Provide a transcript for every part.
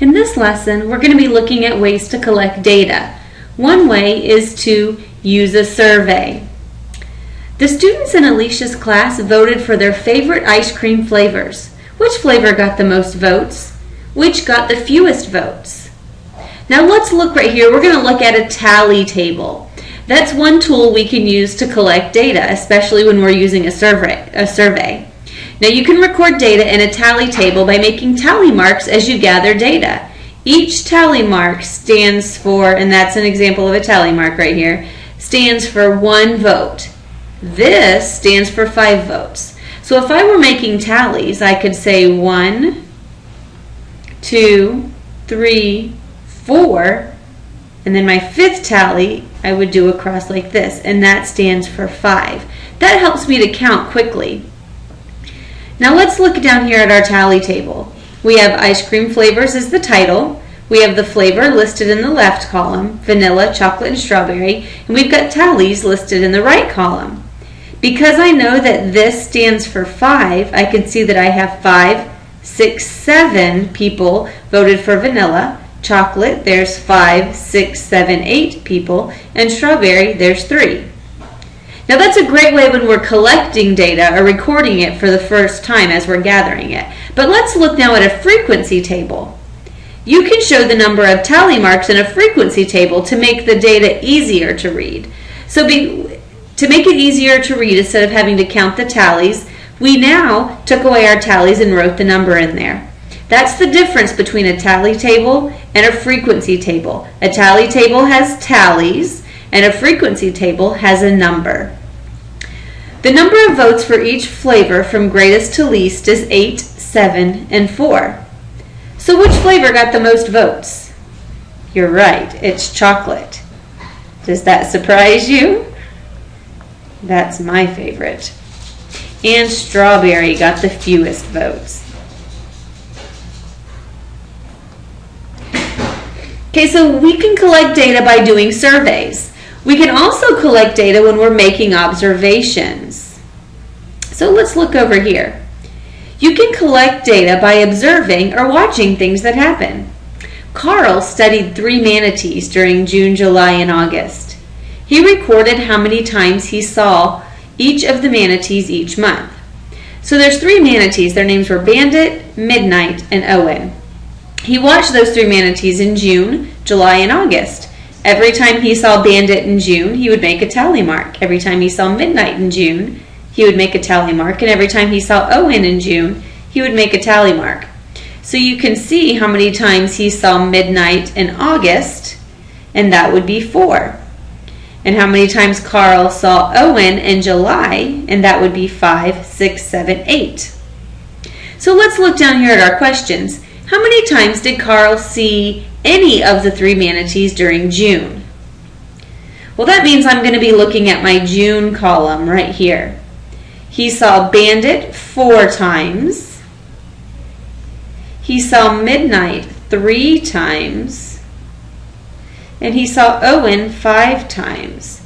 In this lesson, we're going to be looking at ways to collect data. One way is to use a survey. The students in Alicia's class voted for their favorite ice cream flavors. Which flavor got the most votes? Which got the fewest votes? Now let's look right here. We're going to look at a tally table. That's one tool we can use to collect data, especially when we're using a survey. Now you can record data in a tally table by making tally marks as you gather data. Each tally mark stands for, and that's an example of a tally mark right here, stands for 1 vote. This stands for 5 votes. So if I were making tallies, I could say 1, 2, 3, 4, and then my 5th tally I would do across like this, and that stands for 5. That helps me to count quickly. Now let's look down here at our tally table. We have ice cream flavors as the title. We have the flavor listed in the left column, vanilla, chocolate, and strawberry, and we've got tallies listed in the right column. Because I know that this stands for 5, I can see that I have 5, 6, 7 people voted for vanilla. Chocolate, there's 5, 6, 7, 8 people, and strawberry, there's 3. Now that's a great way when we're collecting data or recording it for the first time as we're gathering it. But let's look now at a frequency table. You can show the number of tally marks in a frequency table to make the data easier to read. So to make it easier to read, instead of having to count the tallies, we now took away our tallies and wrote the number in there. That's the difference between a tally table and a frequency table. A tally table has tallies, and a frequency table has a number. The number of votes for each flavor from greatest to least is 8, 7, and 4. So which flavor got the most votes? You're right, it's chocolate. Does that surprise you? That's my favorite. And strawberry got the fewest votes. Okay, so we can collect data by doing surveys. We can also collect data when we're making observations. So let's look over here. You can collect data by observing or watching things that happen. Carl studied 3 manatees during June, July, and August. He recorded how many times he saw each of the manatees each month. So there's 3 manatees. Their names were Bandit, Midnight, and Owen. He watched those 3 manatees in June, July, and August. Every time he saw Bandit in June, he would make a tally mark. Every time he saw Midnight in June, he would make a tally mark. And every time he saw Owen in June, he would make a tally mark. So you can see how many times he saw Midnight in August, and that would be 4. And how many times Carl saw Owen in July, and that would be 5, 6, 7, 8. So let's look down here at our questions. How many times did Carl see any of the 3 manatees during June? Well, that means I'm going to be looking at my June column right here. He saw Bandit 4 times. He saw Midnight 3 times. And he saw Owen 5 times.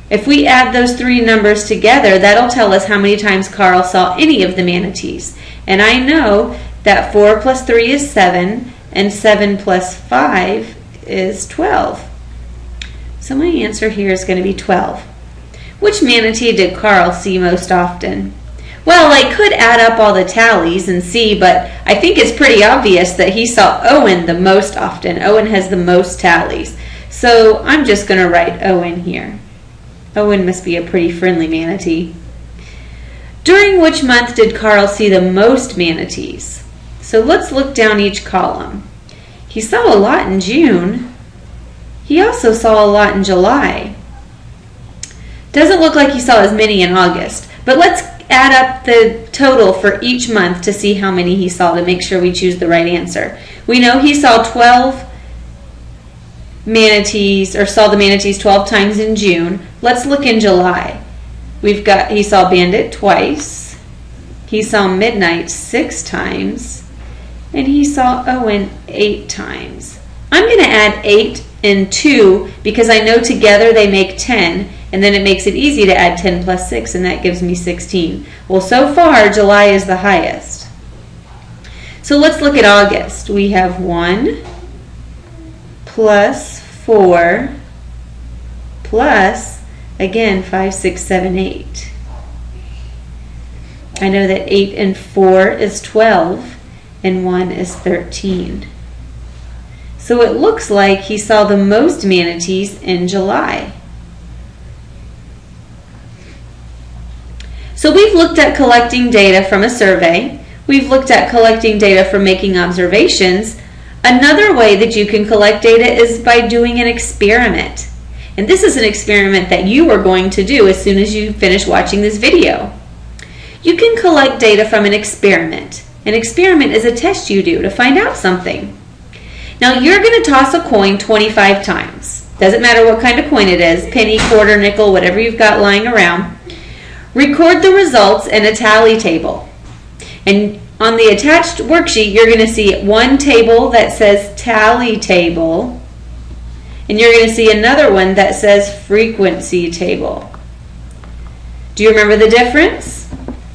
If we add those 3 numbers together, that'll tell us how many times Carl saw any of the manatees. And I know that 4 plus 3 is 7, and 7 plus 5 is 12. So my answer here is going to be 12. Which manatee did Carl see most often? Well, I could add up all the tallies and see, but I think it's pretty obvious that he saw Owen the most often. Owen has the most tallies. So I'm just going to write Owen here. Owen must be a pretty friendly manatee. During which month did Carl see the most manatees? So let's look down each column. He saw a lot in June. He also saw a lot in July. Doesn't look like he saw as many in August, but let's add up the total for each month to see how many he saw to make sure we choose the right answer. We know he saw 12 manatees, or saw the manatees 12 times in June. Let's look in July. He saw Bandit twice. He saw Midnight 6 times. And he saw Owen 8 times. I'm going to add 8 and 2 because I know together they make 10, and then it makes it easy to add 10 plus 6, and that gives me 16. Well, so far, July is the highest. So let's look at August. We have 1 plus 4 plus, again, 5, 6, 7, 8. I know that 8 and 4 is 12 and 1 is 13. So it looks like he saw the most manatees in July. So we've looked at collecting data from a survey. We've looked at collecting data from making observations. Another way that you can collect data is by doing an experiment. And this is an experiment that you are going to do as soon as you finish watching this video. You can collect data from an experiment. An experiment is a test you do to find out something. Now you're going to toss a coin 25 times. Doesn't matter what kind of coin it is, penny, quarter, nickel, whatever you've got lying around. Record the results in a tally table. And on the attached worksheet, you're going to see one table that says tally table, and you're going to see another one that says frequency table. Do you remember the difference?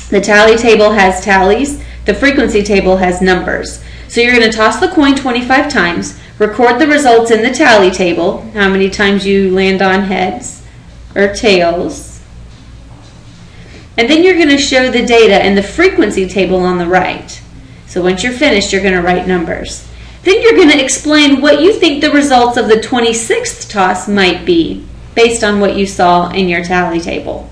The tally table has tallies, the frequency table has numbers. So you're going to toss the coin 25 times, record the results in the tally table, how many times you land on heads or tails, and then you're going to show the data in the frequency table on the right. So once you're finished, you're going to write numbers. Then you're going to explain what you think the results of the 26th toss might be based on what you saw in your tally table.